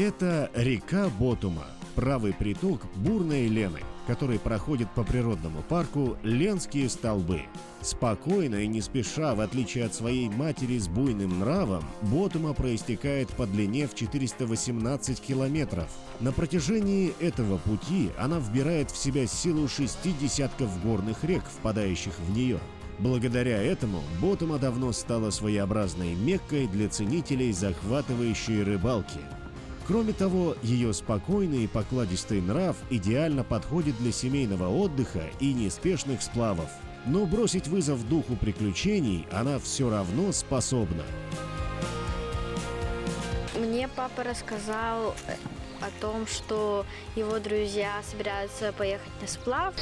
Это река Ботума, правый приток бурной Лены, который проходит по природному парку Ленские столбы. Спокойно и не спеша, в отличие от своей матери с буйным нравом, Ботума проистекает по длине в 418 километров. На протяжении этого пути она вбирает в себя силу 6 десятков горных рек, впадающих в нее. Благодаря этому Ботума давно стала своеобразной меккой для ценителей захватывающей рыбалки. Кроме того, ее спокойный и покладистый нрав идеально подходит для семейного отдыха и неспешных сплавов. Но бросить вызов духу приключений она все равно способна. Мне папа рассказал о том, что его друзья собираются поехать на сплав.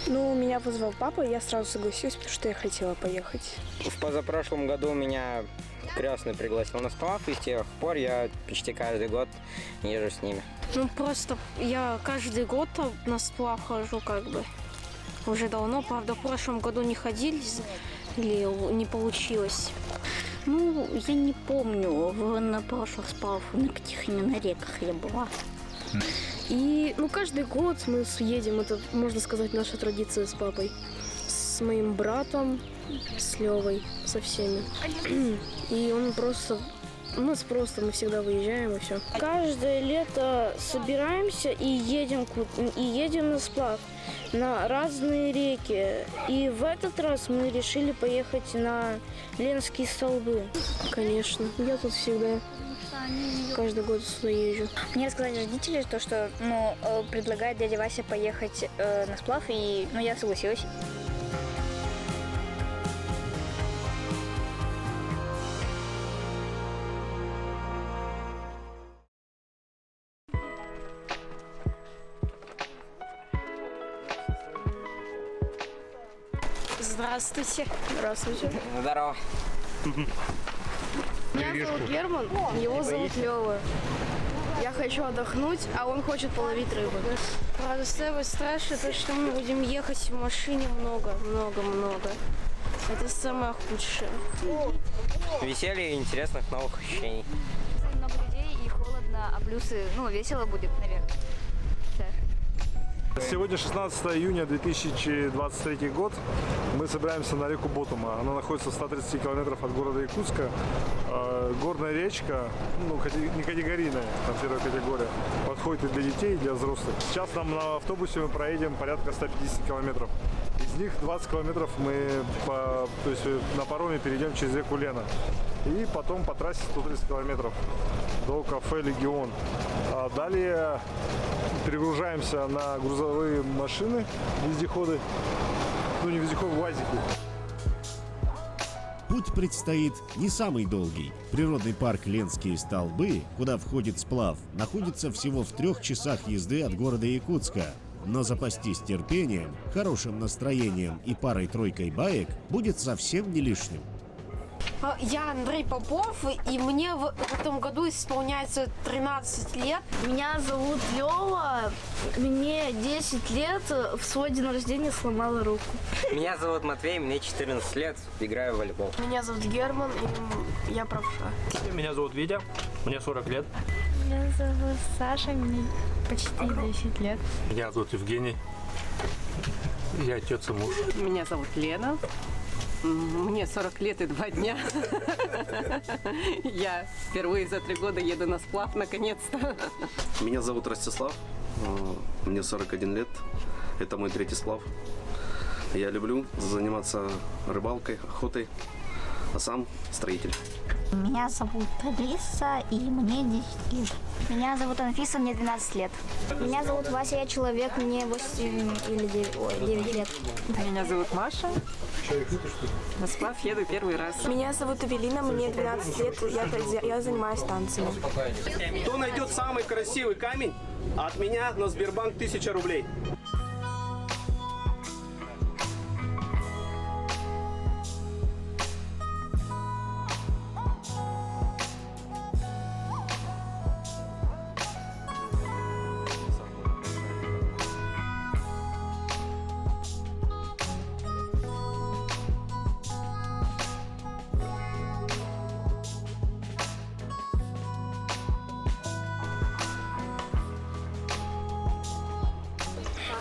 Ну, меня позвал папа, и я сразу согласилась, потому что я хотела поехать. В позапрошлом году меня крестный пригласил на сплав, и с тех пор я почти каждый год езжу с ними. Ну, просто я каждый год на сплав хожу, как бы. Уже давно, правда, в прошлом году не ходили, или не получилось. Ну, я не помню, на прошлых сплавах, на каких именно реках я была. И, каждый год мы съедем, это, можно сказать, наша традиция с папой. С моим братом, с Левой, со всеми. И он просто... мы всегда выезжаем, и все. Каждое лето собираемся и едем на сплав на разные реки. И в этот раз мы решили поехать на Ленские столбы. Конечно, я тут всегда, каждый год сюда езжу. Мне рассказали родители, что предлагает дядя Вася поехать на сплав, и я согласилась. Здравствуйте. Здравствуйте. Здорово. Меня зовут Герман, его зовут Лёва. Я хочу отдохнуть, а он хочет половить рыбу. Правда, самое страшное, то, что мы будем ехать в машине много. Это самое худшее. Веселье и интересных новых ощущений. Много людей и холодно, а плюсы, весело будет, наверное. Сегодня 16 июня 2023 год. Мы собираемся на реку Ботума. Она находится в 130 километров от города Якутска. Горная речка, не категорийная, там первая категория. Подходит и для детей, и для взрослых. Сейчас нам на автобусе мы проедем порядка 150 километров. Из них 20 километров мы на пароме перейдем через реку Лена. И потом по трассе 130 километров до кафе «Легион». А далее перегружаемся на грузовые машины, вездеходы, не вездеходы, УАЗики. Путь предстоит не самый долгий. Природный парк Ленские столбы, куда входит сплав, находится всего в 3 часах езды от города Якутска. Но запастись терпением, хорошим настроением и парой-тройкой баек будет совсем не лишним. Я Андрей Попов, и мне в этом году исполняется 13 лет. Меня зовут Лёва, мне 10 лет, в свой день рождения сломала руку. Меня зовут Матвей, мне 14 лет, играю в волейбол. Меня зовут Герман, и я правша. Меня зовут Витя, мне 40 лет. Меня зовут Саша, мне почти 10 лет. Меня зовут Евгений, я отец и муж. Меня зовут Лена. Мне 40 лет и 2 дня. Я впервые за 3 года еду на сплав, наконец-то. Меня зовут Ростислав, мне 41 лет, это мой 3-й сплав. Я люблю заниматься рыбалкой, охотой, а сам строитель. Меня зовут Алиса, и мне 10 лет. Меня зовут Анфиса, мне 12 лет. Меня зовут Вася, я человек, мне 8 или 9 лет. Меня зовут Маша. На сплав еду первый раз. Меня зовут Эвелина, мне 12 лет, я занимаюсь танцами. Кто найдет самый красивый камень, от меня на Сбербанк 1000 рублей.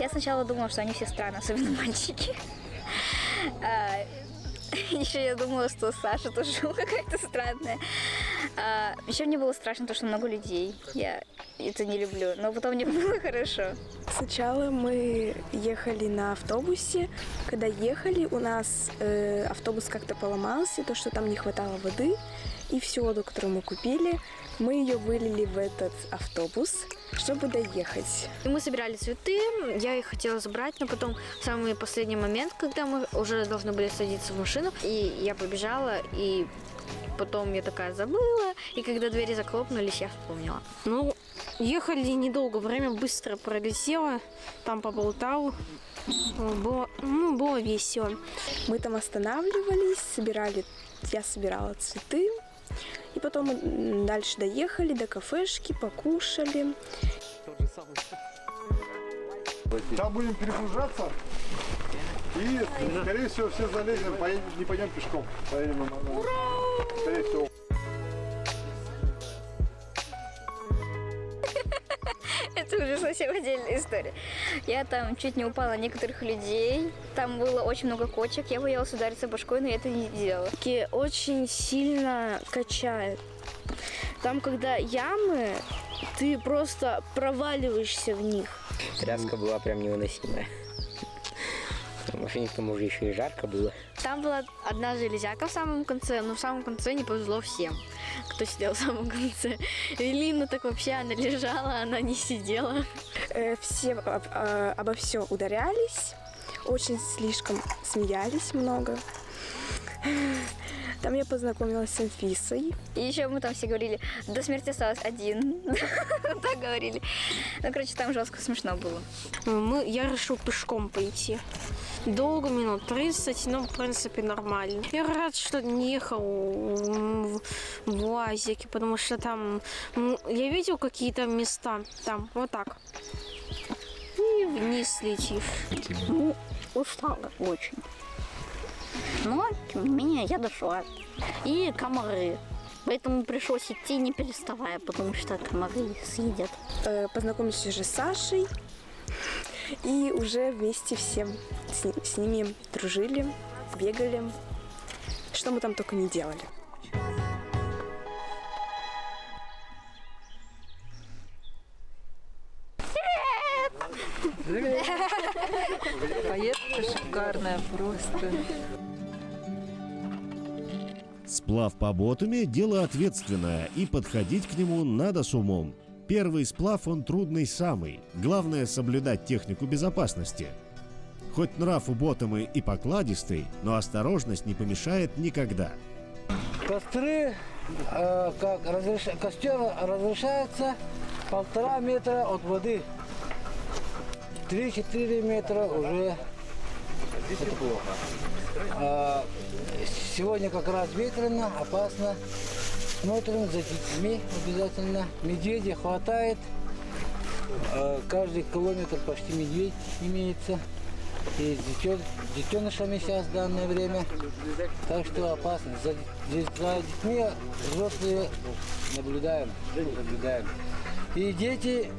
Я сначала думала, что они все странные, особенно мальчики. Еще я думала, что Саша тоже какая-то странная. Еще мне было страшно то, что много людей. Я это не люблю, но потом мне было хорошо. Сначала мы ехали на автобусе. Когда ехали, у нас автобус как-то поломался, то, что там не хватало воды. И всю воду, которую мы купили, мы ее вылили в этот автобус, чтобы доехать. Мы собирали цветы, я их хотела забрать, но потом в самый последний момент, когда мы уже должны были садиться в машину, и я побежала, и потом я такая забыла, и когда двери захлопнулись, я вспомнила. Ну, ехали недолго, время быстро пролетело, там поболтал, было весело. Мы там останавливались, я собирала цветы. И потом мы дальше доехали до кафешки, покушали. Там будем перегружаться. И, скорее всего, все залезем, не пойдем пешком. Поедем, скорее всего. Это уже совсем отдельная история. Я там чуть не упала на некоторых людей. Там было очень много кочек. Я боялась удариться башкой, но я это не делала. Очень сильно качает. Там, когда ямы, ты просто проваливаешься в них. Тряска была прям невыносимая. В машине к тому же еще и жарко было. Там была одна железяка в самом конце, но в самом конце не повезло всем, кто сидел в самом конце. Велина так вообще, она лежала, она не сидела. Все обо все ударялись, очень слишком смеялись много. Там я познакомилась с Анфисой. И еще мы там все говорили, до смерти осталось один. Так говорили. Ну, короче, там жестко смешно было. Я решил пешком пойти. Долго, минут 30, но в принципе нормально. Я рад, что не ехал в УАЗике, потому что там я видел какие-то места, там вот так. И вниз летишь. Ну, устала очень. Но, тем не менее, я дошла. И комары. Поэтому пришлось идти не переставая, потому что комары съедят. Познакомились уже с Сашей. И уже вместе все с ними дружили, бегали. Что мы там только не делали. Поездка шикарная просто. Сплав по Ботуме – дело ответственное, и подходить к нему надо с умом. Первый сплав он трудный самый. Главное – соблюдать технику безопасности. Хоть нрав у Ботумы и покладистый, но осторожность не помешает никогда. Костры, костер разрешается 1,5 метра от воды. 3-4 метра уже это плохо. Сегодня как раз ветрено, опасно. Смотрим за детьми обязательно. Медведей хватает. Каждый километр почти медведь имеется. И с детенышами сейчас в данное время. Так что опасно. За детьми взрослые наблюдаем. И дети,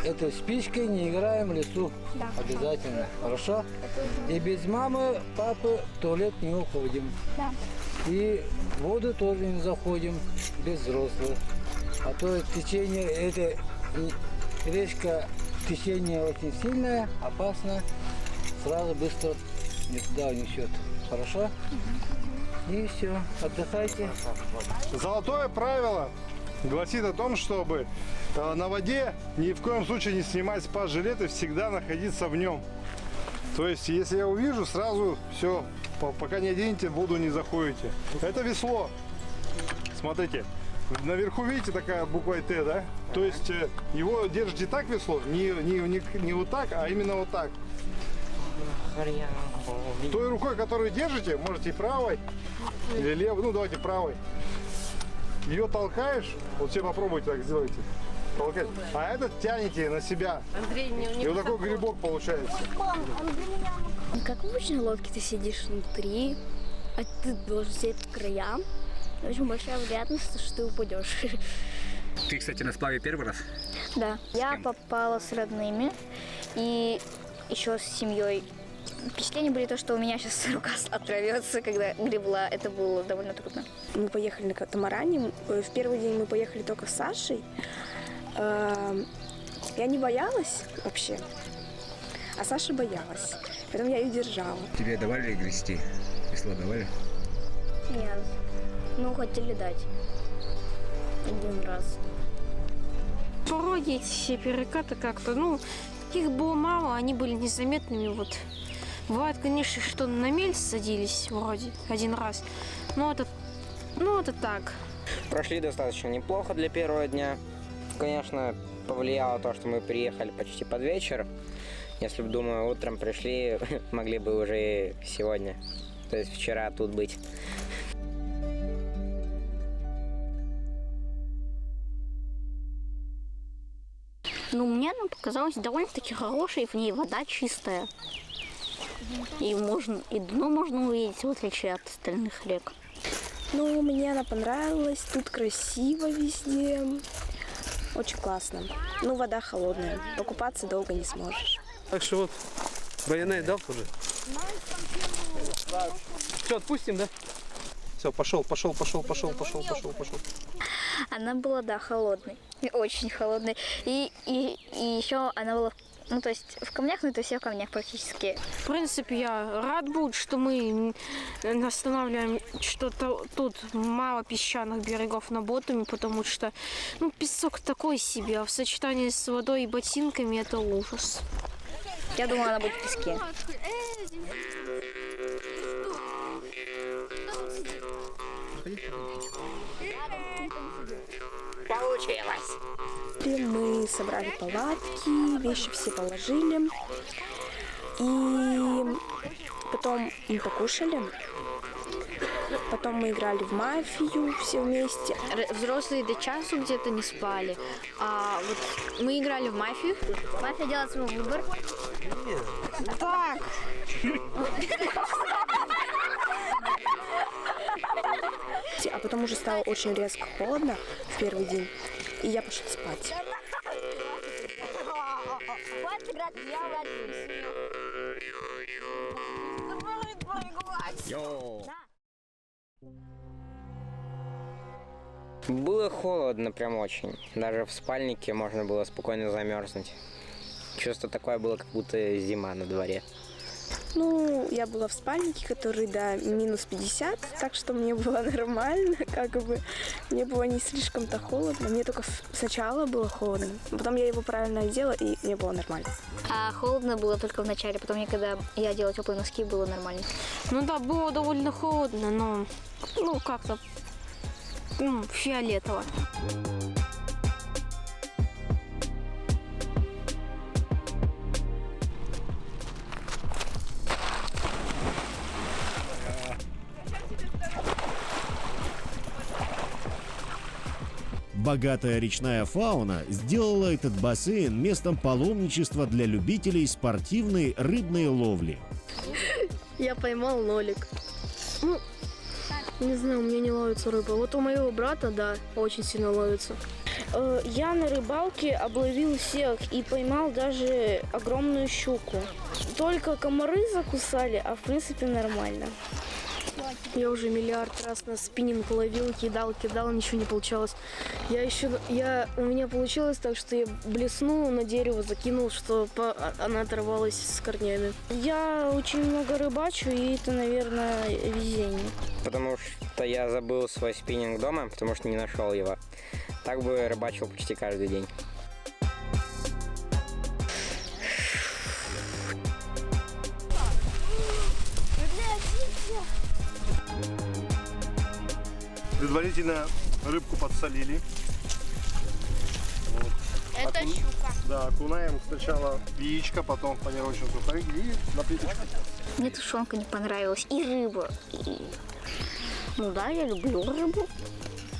это спичкой не играем в лесу. Да. Обязательно. Хорошо? И без мамы, папы в туалет не уходим. Да. И в воду тоже не заходим без взрослых. А то течение, эта речка, течение очень сильное, опасно. Сразу быстро не туда унесет. Хорошо? И все. Отдыхайте. Золотое правило гласит о том, чтобы на воде ни в коем случае не снимать спас-жилет и всегда находиться в нем. То есть, если я увижу, сразу все, пока не оденете, в воду не заходите. Это весло. Смотрите, наверху видите такая буква Т, да? То есть, его держите так весло, не вот так, а именно вот так. Той рукой, которую держите, можете и правой, или левой, ну давайте правой. Ее толкаешь, вот все попробуйте так сделайте. Толкать. А этот тянете на себя. Андрей, и вот такой грибок получается. Как в обычной лодке ты сидишь внутри, а ты должен сидеть по краям. Очень большая вероятность, что ты упадешь. Ты, кстати, на сплаве первый раз? Да. Я попала с родными. И еще с семьей. Впечатления были то, что у меня сейчас рука отрывется, когда гребла. Это было довольно трудно. Мы поехали на катамаране. В первый день мы поехали только с Сашей. Я не боялась вообще, а Саша боялась. Поэтому я ее держала. Тебе давали грести? Весло давали? Нет. Ну, хотели дать. Один раз. Пороги эти все перекаты как-то, ну, их было мало, они были незаметными, вот. Бывает, конечно, что на мель садились вроде один раз, но это так. Прошли достаточно неплохо для первого дня. Конечно, повлияло то, что мы приехали почти под вечер. Если бы, думаю, утром пришли, могли бы уже и сегодня, то есть вчера тут быть. Ну, мне она показалась довольно-таки хорошей, в ней вода чистая. И дно можно увидеть, в отличие от остальных рек. Ну, мне она понравилась, тут красиво везде. Очень классно. Ну, вода холодная, покупаться долго не сможешь. Так что вот, байонет дал уже? Все, отпустим, да? Все, пошел. Она была, да, холодной. Очень холодной. И еще она была, ну, то есть в камнях, ну, это все в камнях практически. В принципе, я рад буду, что мы останавливаем что-то тут мало песчаных берегов на Ботуме, потому что, ну, песок такой себе, а в сочетании с водой и ботинками это ужас. Я думала, она будет в песке. Получилось! Мы собрали палатки, вещи все положили. И потом мы покушали. Потом мы играли в мафию все вместе. Взрослые до часу где-то не спали. А вот мы играли в мафию. Мафия делает свой выбор. Так! А потом уже стало очень резко холодно в первый день, и я пошла спать. Было холодно прям очень. Даже в спальнике можно было спокойно замерзнуть. Чувство такое было, как будто зима на дворе. Ну, я была в спальнике, который до минус 50, так что мне было нормально, как бы. Мне было не слишком-то холодно. Мне только сначала было холодно, потом я его правильно одела, и мне было нормально. А холодно было только в начале, потом, когда я одела теплые носки, было нормально. Ну да, было довольно холодно, но, ну, как-то, фиолетово. Богатая речная фауна сделала этот бассейн местом паломничества для любителей спортивной рыбной ловли. Я поймал нолик. Ну, не знаю, у меня не ловится рыба. Вот у моего брата, да, очень сильно ловится. Я на рыбалке обловил всех и поймал даже огромную щуку. Только комары закусали, а в принципе нормально. Я уже миллиард раз на спиннинг ловил, кидал, ничего не получалось. У меня получилось так, что я блеснул на дерево, закинул, что она оторвалась с корнями. Я очень много рыбачу, и это, наверное, везение. Потому что я забыл свой спиннинг дома, потому что не нашел его. Так бы рыбачил почти каждый день. Предварительно рыбку подсолили. Вот. Это щука. Да, окунаем сначала в яичко, потом в панировочный сухарик и на плиточку. Мне тушенка не понравилась. И рыба. Ну да, я люблю рыбу.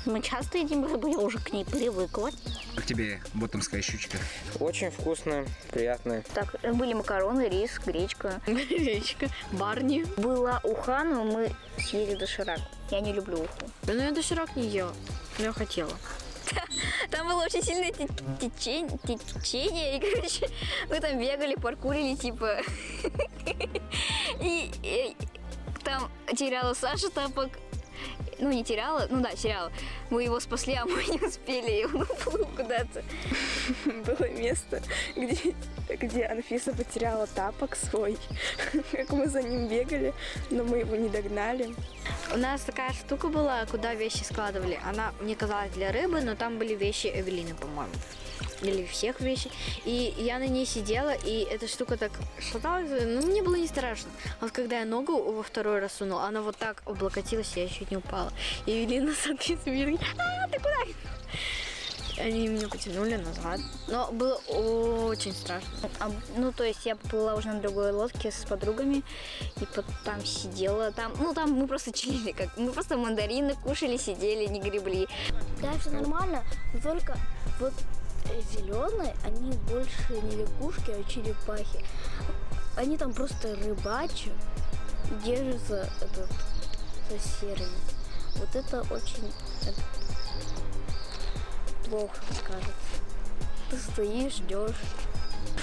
Мы часто едим рыбу, я уже к ней привыкла. Как тебе ботомская щучка? Очень вкусная, приятная. Так, были макароны, рис, гречка. Гречка, барни. Была уха, но мы съели доширак. Я не люблю уху. Да, ну я доширак не ела, но я хотела. Там было очень сильное течение, и, короче, мы там бегали, паркурили, типа. И там теряла Саша тапок. Ну, не теряла, ну да, теряла. Мы его спасли, а мы не успели, и он уплыл куда-то. Было место, где Анфиса потеряла тапок свой. Как мы за ним бегали, но мы его не догнали. У нас такая штука была, куда вещи складывали. Она мне казалась для рыбы, но там были вещи Эвелины, по-моему. Или всех вещей. И я на ней сидела, и эта штука так шаталась. Ну, мне было не страшно. А вот когда я ногу во второй раз сунула, она вот так облокотилась, я чуть не упала. И Эвелина, соответственно, мне говорит: «А, ты куда?» Они меня потянули назад. Но было очень страшно. Ну, то есть я поплыла уже на другой лодке с подругами, и там сидела. Там мы просто чилили, мы просто мандарины кушали, сидели, не гребли. Да, все нормально, но только вот зеленые, они больше не лягушки, а черепахи. Они там просто рыбачат и держатся со серыми. Вот это очень плохо, кажется. Ты стоишь, ждешь.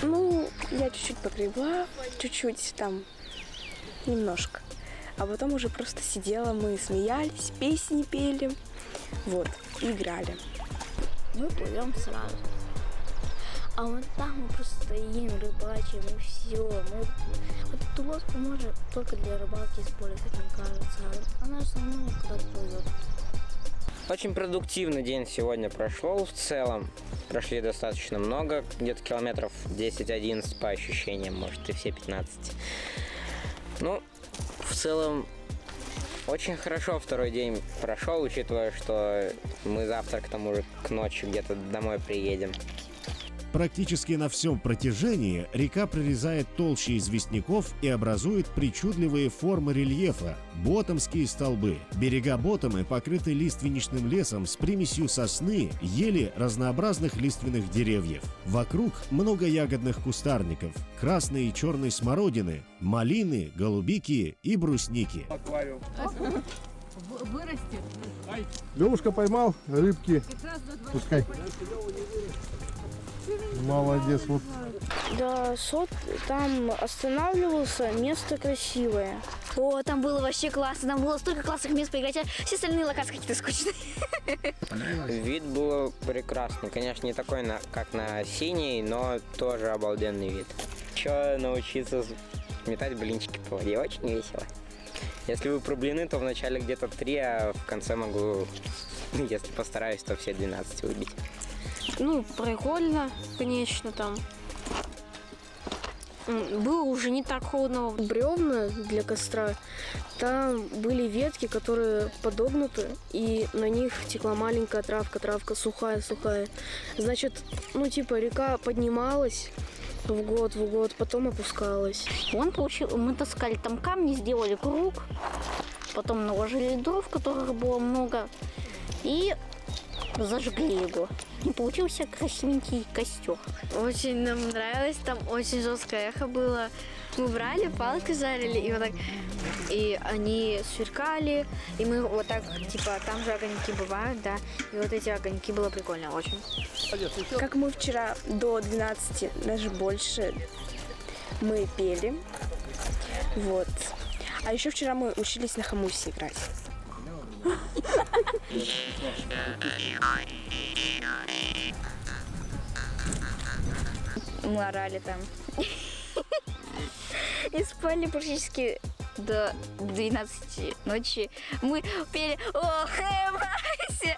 Ну, я чуть-чуть погребла, чуть-чуть там, немножко. А потом уже просто сидела, мы смеялись, песни пели, вот, играли. Мы плывем сразу. А вот там мы просто стоим, рыбачим, и все. Вот эту лодку можно только для рыбалки использовать, мне кажется. Она все равно никуда не плывет. Очень продуктивный день сегодня прошел в целом. Прошли достаточно много, где-то километров 10-11 по ощущениям, может и все 15. Ну, в целом, очень хорошо второй день прошел, учитывая, что мы завтра к тому же к ночи где-то домой приедем. Практически на всем протяжении река прорезает толщи известняков и образует причудливые формы рельефа – ботомские столбы. Берега Ботомы покрыты лиственничным лесом с примесью сосны, ели, разнообразных лиственных деревьев. Вокруг много ягодных кустарников – красной и черной смородины, малины, голубики и брусники. Вырастет. Левушка поймал рыбки. Пускай. Молодец, вот. Да, сот там останавливался, место красивое. О, там было вообще классно, там было столько классных мест поиграть, а все остальные локации какие-то скучные. Вид был прекрасный, конечно, не такой, как на синей, но тоже обалденный вид. Еще научиться метать блинчики по воде, очень весело. Если вы про блины, то вначале где-то 3, а в конце могу, если постараюсь, то все 12 выбить. Ну, прикольно, конечно, там. Было уже не так холодно. Бревна для костра, там были ветки, которые подогнуты, и на них текла маленькая травка сухая. Значит, ну типа река поднималась в год, потом опускалась. Мы таскали там камни, сделали круг, потом наложили дров, которых было много, и зажгли его. И получился красивенький костер. Очень нам нравилось, там очень жесткое эхо было. Мы брали, палки жарили, и вот так, и они сверкали, и мы вот так, типа, там же огоньки бывают, да, и вот эти огоньки было прикольно очень. Как мы вчера до 12, даже больше, мы пели, вот. А еще вчера мы учились на хомусе играть. Мы орали там. И спали практически до 12 ночи. Мы пели «Ох, Вася!»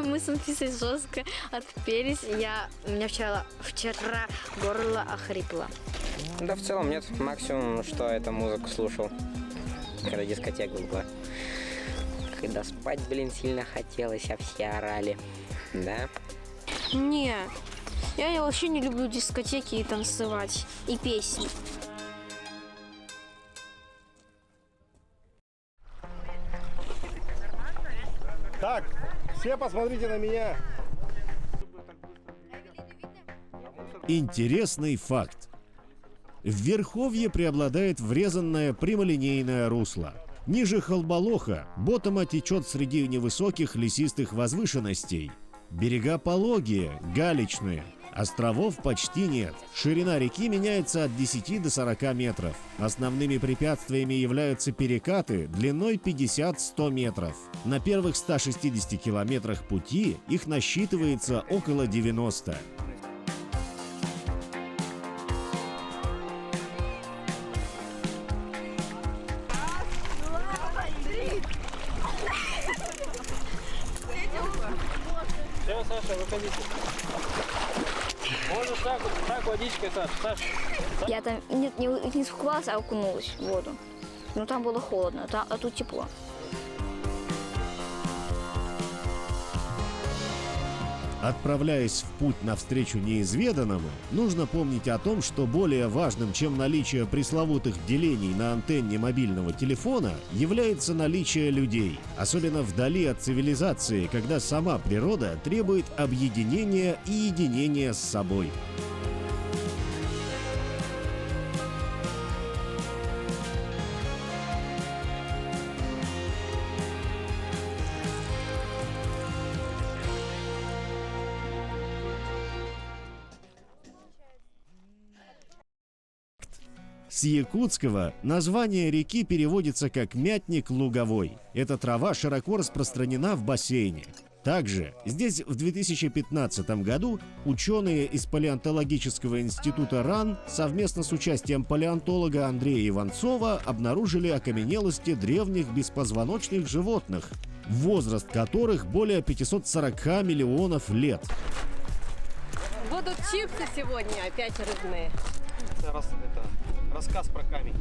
Мы с Анфисой жестко отпелись. У меня вчера горло охрипло. Да в целом нет, максимум, что эту музыку слушал, когда дискотека была. Когда спать, сильно хотелось, а все орали. Да? Не, я вообще не люблю дискотеки и танцевать, и песни. Так, все посмотрите на меня. Интересный факт. В Верховье преобладает врезанное прямолинейное русло. Ниже Холболоха Ботома течет среди невысоких лесистых возвышенностей. Берега пологие, галечные. Островов почти нет. Ширина реки меняется от 10 до 40 метров. Основными препятствиями являются перекаты длиной 50-100 метров. На первых 160 километрах пути их насчитывается около 90. Все, Саша, выходите. Можешь так водичкой, Саша. Я там не искупалась, а окунулась в воду. Но там было холодно, а тут тепло. Отправляясь в путь навстречу неизведанному, нужно помнить о том, что более важным, чем наличие пресловутых делений на антенне мобильного телефона, является наличие людей. Особенно вдали от цивилизации, когда сама природа требует объединения и единения с собой. С якутского название реки переводится как «мятник луговой». Эта трава широко распространена в бассейне. Также здесь в 2015 году ученые из палеонтологического института РАН совместно с участием палеонтолога Андрея Иванцова обнаружили окаменелости древних беспозвоночных животных, возраст которых более 540 миллионов лет. Будут чипсы сегодня опять рыбные. Это рассказ про камень.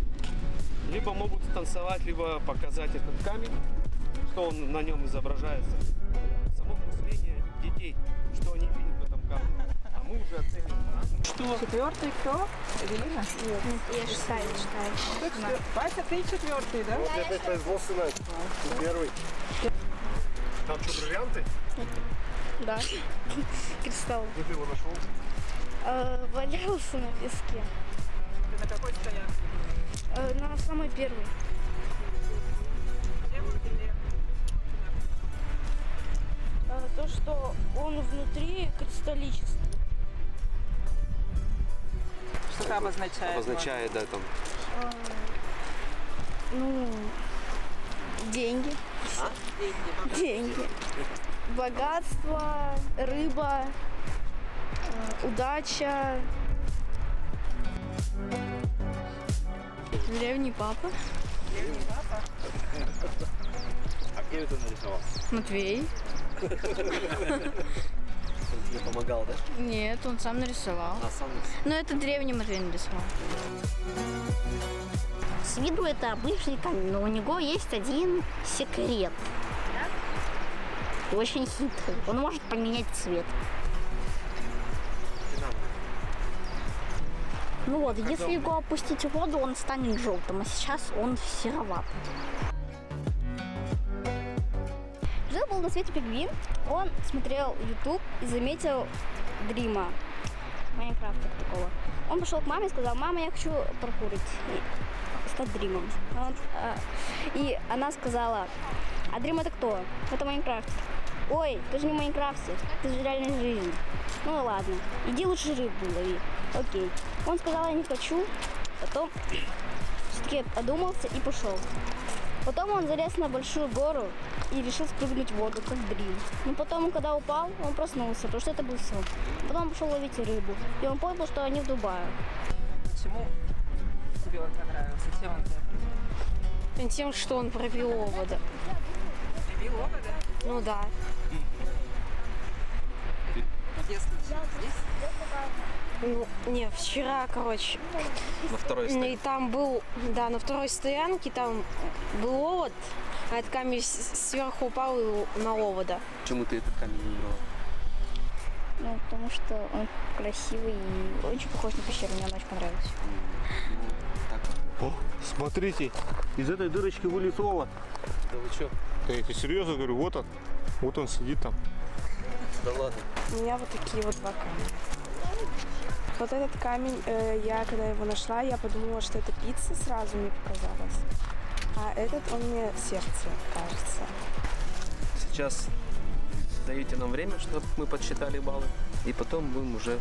Либо могут танцевать, либо показать этот камень, что он на нем изображается. Само мышление детей, что они видят в этом камне. А мы уже оценим. Что? Четвертый кто? Эвелина? Нет, я считаю. Вася, ты четвертый, да? Вот это производство первый. Там что, бриллианты? Да. Кристалл. Где ты его нашел? Валялся на песке. Ты на какой стоянке? На самой первой. То, что он внутри кристаллический. Что это обозначает? Обозначает, да, там. Деньги. Деньги. Богатство, рыба, удача. Древний папа. Древний папа? А кто это нарисовал? Матвей. Он тебе помогал, да? Нет, он сам нарисовал. А, сам нарисовал. Но это древний Матвей нарисовал. С виду это обычный камень, но у него есть один секрет. Очень хитрый. Он может поменять цвет. Ну вот, если его опустить в воду, он станет желтым, а сейчас он сероватый. Жил-был на свете пингвин, он смотрел YouTube и заметил Дрима, Майнкрафта такого. Он пошел к маме и сказал: мама, я хочу прокурить и стать Дримом. И она сказала: а Дрим это кто? Это Майнкрафт. Ой, ты же не в Майнкрафте, ты же в реальной жизни. Ну ладно, иди лучше рыбу лови. Окей. Он сказал: я не хочу. Потом все-таки одумался и пошел. Потом он залез на большую гору и решил спрыгнуть в воду, как Дрим. Но потом, когда упал, он проснулся, потому что это был сон. Потом он пошел ловить рыбу. И он понял, что они в Дубае. Почему тебе он понравился? Чем он тебе? Тем, что он про биовода. Биовода? Ну да. Если здесь? Ну, не, вчера, короче. На второй стоянке. И там был, да, на второй стоянке там был овод, а этот камень сверху упал на овода. Почему ты этот камень выбрала? Ну, потому что он красивый и очень похож на пещеру. Мне он очень понравился. О, смотрите, из этой дырочки вылез овод. Да вы что? Да я тебе серьезно говорю, вот он сидит там. Да ладно. У меня вот такие вот два камня. Вот этот камень, я когда его нашла, я подумала, что это пицца, сразу мне показалось. А этот, он мне сердце, кажется. Сейчас даете нам время, чтобы мы подсчитали баллы. И потом будем уже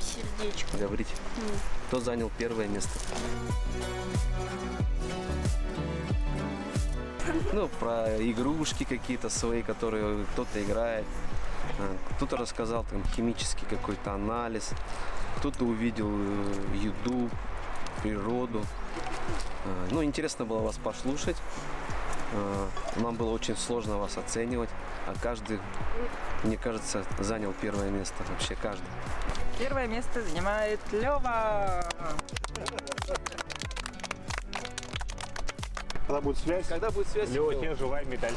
говорить, кто занял первое место. Ну, про игрушки какие-то свои, которые кто-то играет. Кто-то рассказал там химический какой-то анализ. Кто-то увидел еду, природу. Ну, интересно было вас послушать. Нам было очень сложно вас оценивать, а каждый, мне кажется, занял первое место. Вообще каждый. Первое место занимает Лёва. Когда будет связь? Когда будет связь? Лёва, тебе живая медаль.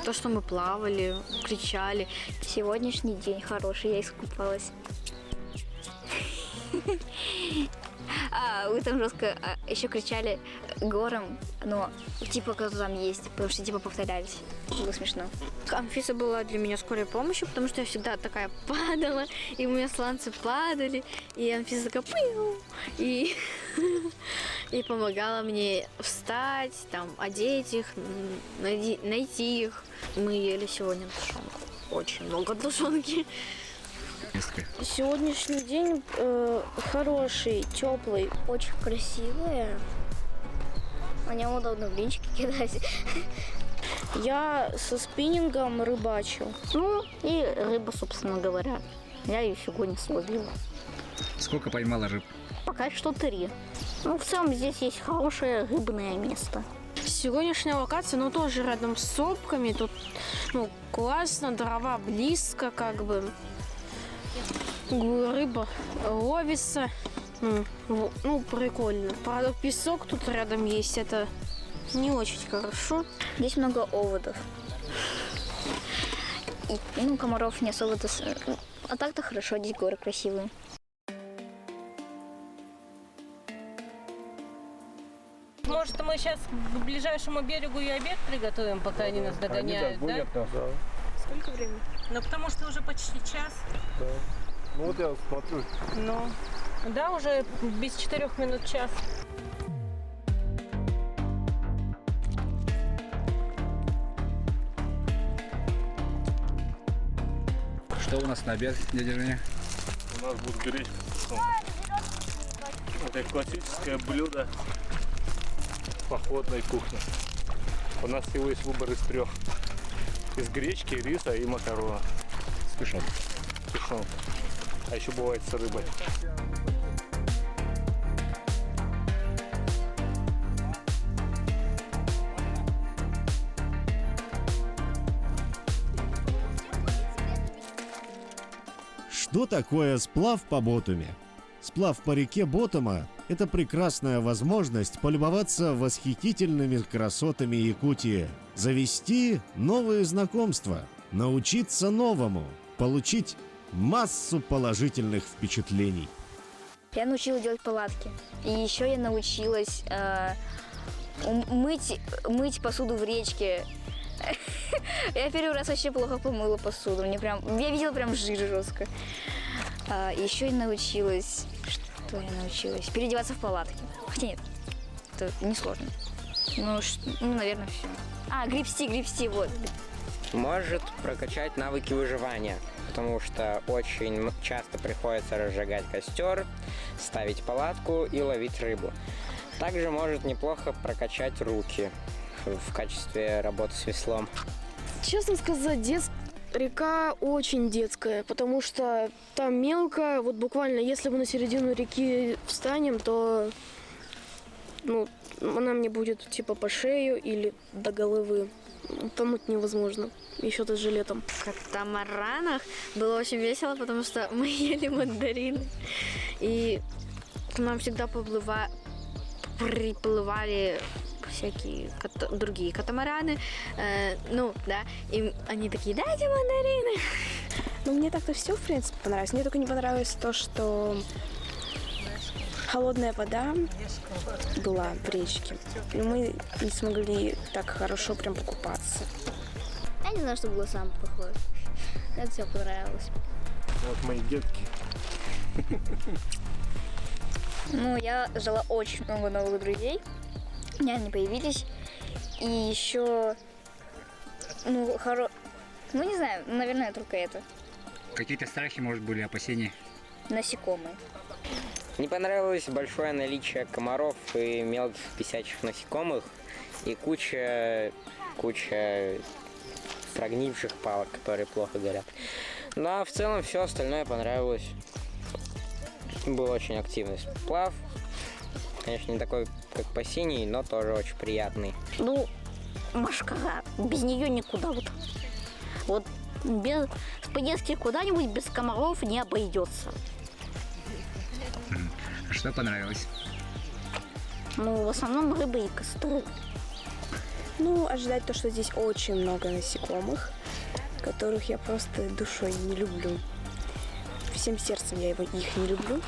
То, что мы плавали, кричали. Сегодняшний день хороший, я искупалась. Вы там жестко еще кричали гором, но типа кто там есть, потому что типа повторялись. Было смешно. Анфиса была для меня скорой помощью, потому что я всегда такая падала, и у меня сланцы падали, и Анфиса такая пыу, и помогала мне встать, там, одеть их, найти их. Мы ели сегодня тушенку. Очень много тушенки. Сегодняшний день хороший, теплый. Очень красивые. На нем удобно блинчики кидать. Я со спиннингом рыбачил. Ну, и рыба, собственно говоря. Я ее сегодня словила. Сколько поймала рыб? Пока что 3. Ну, в целом здесь есть хорошее рыбное место. Сегодняшняя локация, ну, тоже рядом с сопками. Тут, ну, классно, дрова близко, как бы. Рыба ловится. Ну, прикольно. Правда, песок тут рядом есть, это не очень хорошо. Здесь много оводов. И, комаров не особо. А так-то хорошо, здесь горы красивые. Может, мы сейчас к ближайшему берегу и обед приготовим, пока они нас догоняют, да? Сколько времени? Ну, потому что уже почти час. Да. Ну вот я смотрю. Ну, да, уже без 4 минут час. Что у нас на обед, дядя Женя? У нас будет гречка. Это классическое блюдо походной кухни. У нас всего есть выбор из 3. Из гречки, риса и макарона. С тушенкой. Тушенка. А еще бывает с рыбой. Что такое сплав по Ботуме? Сплав по реке Ботума – это прекрасная возможность полюбоваться восхитительными красотами Якутии, завести новые знакомства, научиться новому, получить массу положительных впечатлений. Я научилась делать палатки. И еще я научилась мыть посуду в речке. Я первый раз вообще плохо помыла посуду. Я видела прям жир жестко. Еще я научилась... Что я научилась? Переодеваться в палатке. Хотя нет, это несложно. Ну, наверное, все. Гребсти, вот. Может прокачать навыки выживания, потому что очень часто приходится разжигать костер, ставить палатку и ловить рыбу. Также может неплохо прокачать руки в качестве работы с веслом. Честно сказать, река очень детская, потому что там мелко. Вот буквально, если мы на середину реки встанем, то она мне будет типа по шею или до головы. Тонуть невозможно. Еще даже летом. В катамаранах было очень весело, потому что мы ели мандарины. И к нам всегда приплывали всякие другие катамараны. И они такие: дайте мандарины. Мне так-то все, в принципе, понравилось. Мне только не понравилось то, что холодная вода была в речке. И мы не смогли так хорошо прям покупаться. Я не знаю, что было самое плохое. Это все понравилось. Вот мои детки. Я жила очень много новых друзей. У меня они появились. И еще, ну, ну, не знаю, наверное, только это. Какие-то страхи, может, были, опасения? Насекомые. Не понравилось большое наличие комаров и мелких писячих насекомых и куча прогнивших палок, которые плохо горят. Ну а в целом все остальное понравилось. Был очень активный сплав. Конечно, не такой, как по синей, но тоже очень приятный. Ну, машкара, без нее никуда вот без поездки куда-нибудь без комаров не обойдется. А что понравилось? Ну, в основном рыбы и костры. Ну, ожидать то, что здесь очень много насекомых, которых я просто душой не люблю. Всем сердцем я их не люблю.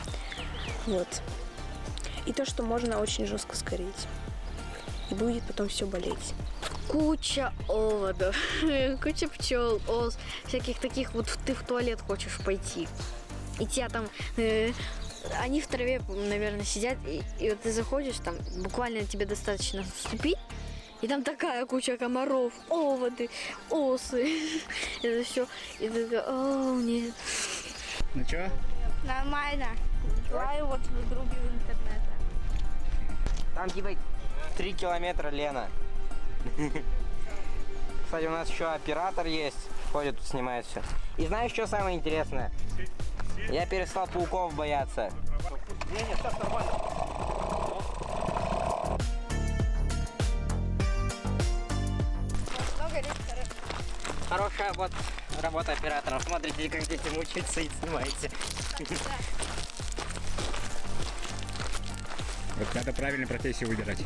Вот. И то, что можно очень жестко сгореть. И будет потом все болеть. Куча оводов, куча пчел, ос, всяких таких вот ты в туалет хочешь пойти. И тебя там, они в траве, наверное, сидят, и вот ты заходишь, там буквально тебе достаточно вступить, и там такая куча комаров, оводы, осы, это все. И ты такая, о, нет. Ну чё? Нормально. Желаю вот друг из интернета. Там типа 3 километра Лена. Кстати, у нас еще оператор есть, ходит, тут снимает все. И знаешь, что самое интересное? Я перестал пауков бояться. Не, сейчас нормально. Хорошая вот работа оператором. Смотрите, как дети мучаются и снимаете. Вот надо правильно профессию выбирать.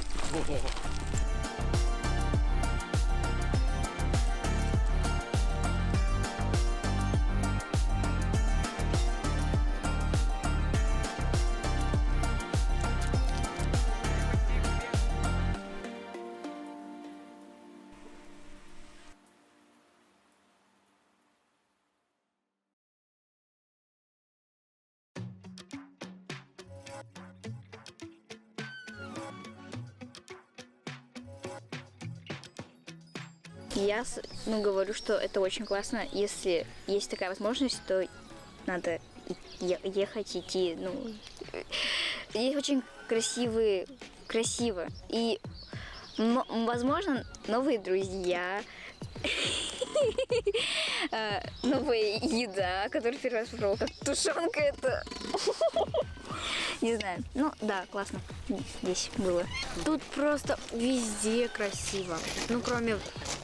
Я говорю, что это очень классно. Если есть такая возможность, то надо ехать, идти. Ну, здесь очень красиво. И, возможно, новые друзья, новая еда, которую первый раз попробовала, как тушенка это. Не знаю. Ну, да, классно здесь было. Тут просто везде красиво. Ну, кроме,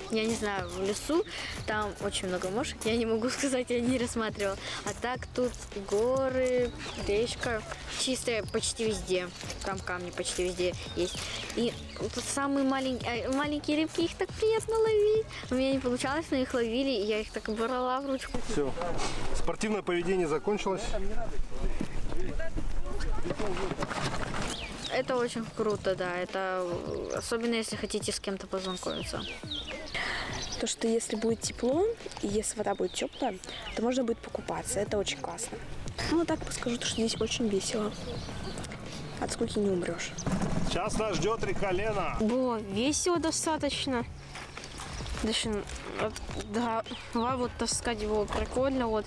я не знаю, в лесу, там очень много мошек, я не могу сказать, я не рассматривала. А так тут горы, речка чистая почти везде. Там камни почти везде есть. И тут самые маленькие рыбки, их так приятно ловить. У меня не получалось, но их ловили, и я их так брала в ручку. Все. Спортивное поведение закончилось. Это очень круто, да. Это особенно если хотите с кем-то познакомиться. То, что если будет тепло, и если вода будет теплая, то можно будет покупаться. Это очень классно. Ну, так скажу, что здесь очень весело. От скуки не умрешь. Сейчас нас ждет река Лена. Было весело достаточно. Даже, да, вот таскать было прикольно. Вот.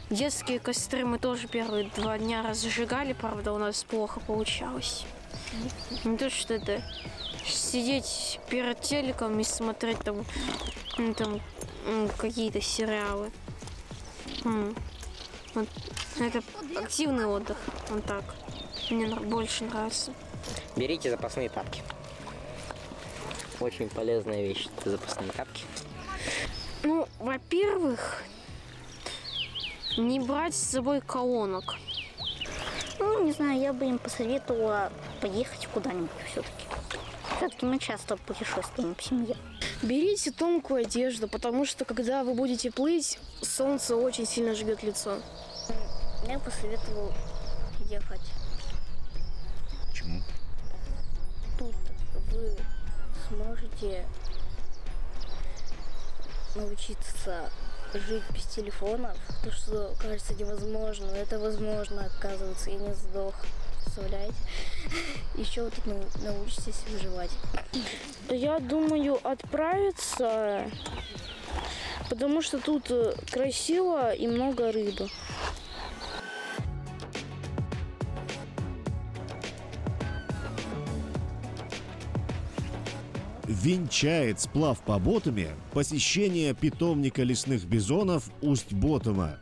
Детские костры мы тоже первые 2 дня разжигали, правда, у нас плохо получалось. Не то, что это сидеть перед телеком и смотреть там какие-то сериалы. Вот. Это активный отдых, он так. Мне больше нравится. Берите запасные тапки. Очень полезная вещь, это запасные тапки. Ну, во-первых, не брать с собой колонок. Ну, не знаю, я бы им посоветовала поехать куда-нибудь все-таки. Все-таки мы часто путешествуем в семье. Берите тонкую одежду, потому что когда вы будете плыть, солнце очень сильно жгет лицо. Я посоветовал ехать. Почему? Тут вы сможете научиться жить без телефонов. То, что кажется невозможно, это возможно, оказывается, я не сдох. представляете? Еще вы тут научитесь выживать. Я думаю отправиться, потому что тут красиво и много рыбы. Венчает сплав по Ботуме посещение питомника лесных бизонов Усть-Ботума.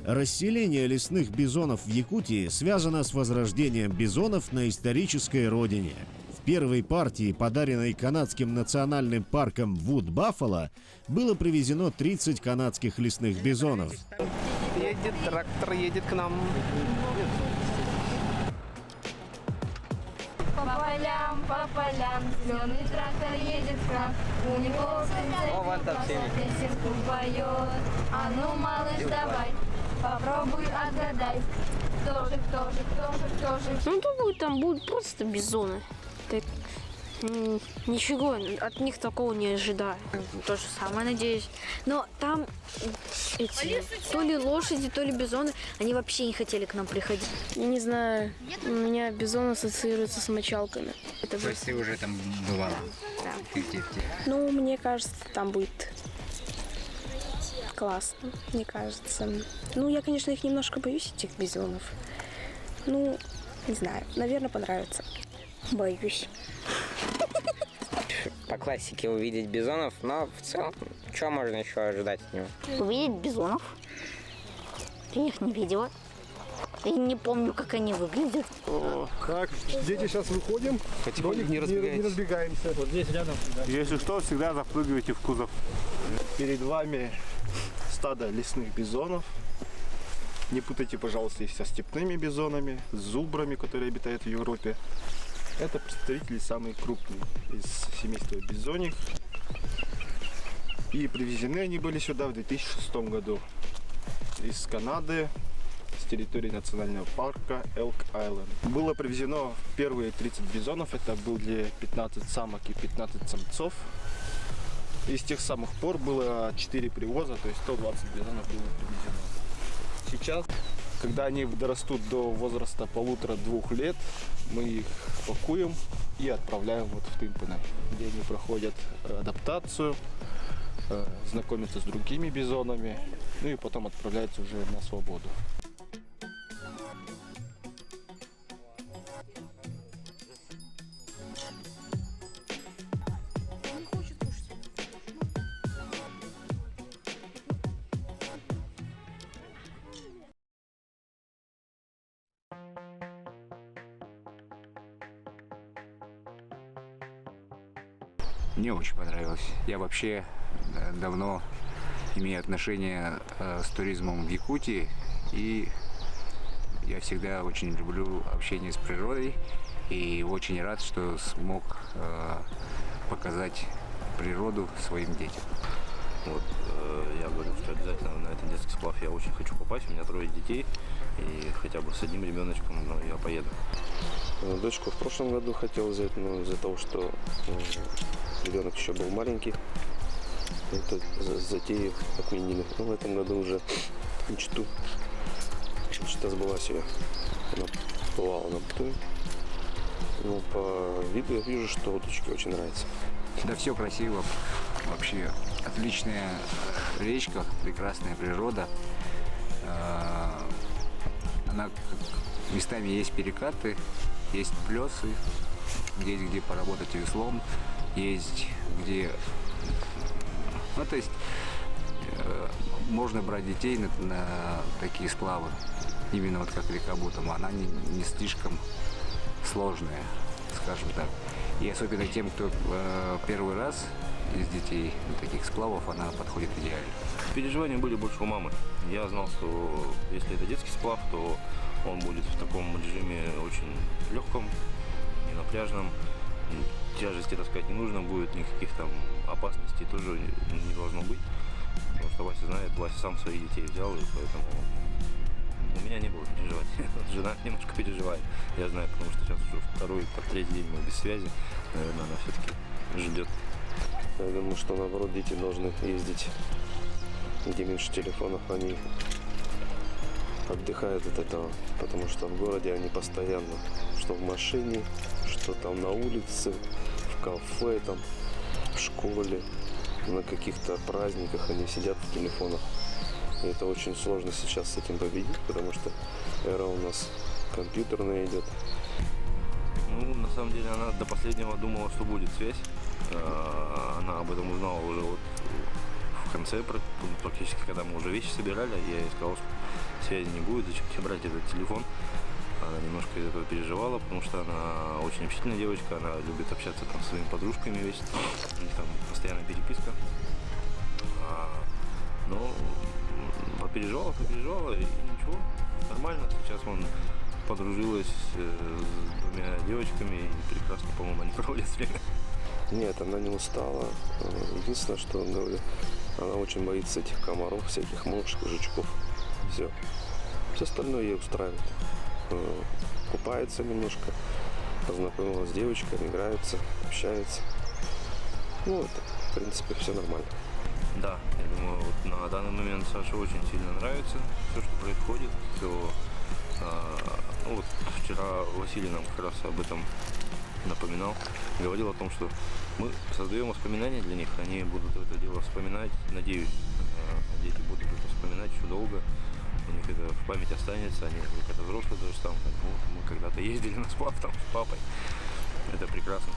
Расселение лесных бизонов в Якутии связано с возрождением бизонов на исторической родине. В первой партии, подаренной канадским национальным парком Вуд-Баффало, было привезено 30 канадских лесных бизонов. Едет трактор, едет к нам. По полям, зеленый трактор едет к нам. У него песенку поет. А ну, малыш, давай, попробуй отгадай. Кто же? Ну, думаю, там будут просто бизоны. Так, ничего от них такого не ожидаю. То же самое, надеюсь. Но там эти, то ли лошади, то ли бизоны, они вообще не хотели к нам приходить. Я не знаю, у меня бизон ассоциируется с мочалками. То есть ты уже там бывала? Да. Ну, мне кажется, там будет классно, мне кажется. Ну, я, конечно, их немножко боюсь, этих бизонов. Ну, не знаю, наверное, понравится. Боюсь. По классике увидеть бизонов, но в целом, что можно еще ожидать от него? Увидеть бизонов. Я их не видела. И не помню, как они выглядят. Так, дети, сейчас выходим. Потихоньку не разбегаемся. Вот здесь рядом. Если что, всегда запрыгивайте в кузов. Перед вами стадо лесных бизонов. Не путайте, пожалуйста, их со степными бизонами, с зубрами, которые обитают в Европе. Это представители самые крупные из семейства бизоних. И привезены они были сюда в 2006 году из Канады, с территории национального парка Элк-Айленд. Было привезено первые 30 бизонов, это были 15 самок и 15 самцов. И с тех самых пор было 4 привоза, то есть 120 бизонов было привезено. Сейчас, когда они дорастут до возраста 1,5-2 лет, мы их пакуем и отправляем вот в Тымпино, где они проходят адаптацию, знакомятся с другими бизонами, ну и потом отправляются уже на свободу. Мне очень понравилось. Я вообще давно имею отношение с туризмом в Якутии, и я всегда очень люблю общение с природой, и очень рад, что смог показать природу своим детям. Вот, я говорю, что обязательно на этот детский сплав я очень хочу попасть. У меня 3 детей, и хотя бы с одним ребеночком, но я поеду. Дочку в прошлом году хотел взять, но из-за того, что ребенок еще был маленький, это затею отменили. Но в этом году уже мечта сбылась ее. Она плавала на Ботуме. Но по виду я вижу, что дочке очень нравится. Да, все красиво. Вообще отличная речка, прекрасная природа. Она местами есть перекаты, есть плесы, есть где поработать веслом, есть где, ну, то есть можно брать детей на такие сплавы, именно вот как река Ботума. Она не слишком сложная, скажем так. И особенно тем, кто первый раз из детей таких сплавов, она подходит идеально. Переживания были больше у мамы. Я знал, что если это детский сплав, то он будет в таком режиме очень легком, не напряженном. Тяжести таскать не нужно будет, никаких там опасностей тоже не должно быть. Потому что Вася знает, Вася сам своих детей взял, и поэтому у меня не было переживать. Жена немножко переживает. Я знаю, потому что сейчас уже 2-3 день мы без связи. Наверное, она все-таки ждет. Я думаю, что наоборот дети должны ездить, где меньше телефонов, они отдыхают от этого, потому что в городе они постоянно, что в машине, что там на улице, в кафе, там, в школе, на каких-то праздниках они сидят в телефонах. И это очень сложно сейчас с этим победить, потому что эра у нас компьютерная идет. Ну, на самом деле, она до последнего думала, что будет связь. Она об этом узнала уже вот в конце, практически, когда мы уже вещи собирали. Я ей сказал, что связи не будет, зачем тебе брать этот телефон. Она немножко из этого переживала, потому что она очень общительная девочка, она любит общаться там со своими подружками весь, у них там постоянная переписка. Но попереживала, и ничего, нормально. Сейчас он подружилась с двумя девочками и прекрасно, по-моему, они проводят время. Нет, она не устала. Единственное, что говорю, она очень боится этих комаров, всяких мошек, жучков. Все. Все остальное ей устраивает. Купается немножко, познакомилась с девочками, играется, общается. Ну, это, в принципе, все нормально. Да, я думаю, вот на данный момент Саше очень сильно нравится все, что происходит. Все. Вот вчера Василий нам как раз об этом напоминал, говорил о том, что мы создаем воспоминания для них, они будут это дело вспоминать, надеюсь, дети будут это вспоминать еще долго, у них это в память останется, они когда взрослые даже станут, вот, мы когда-то ездили на сплав там с папой, это прекрасно.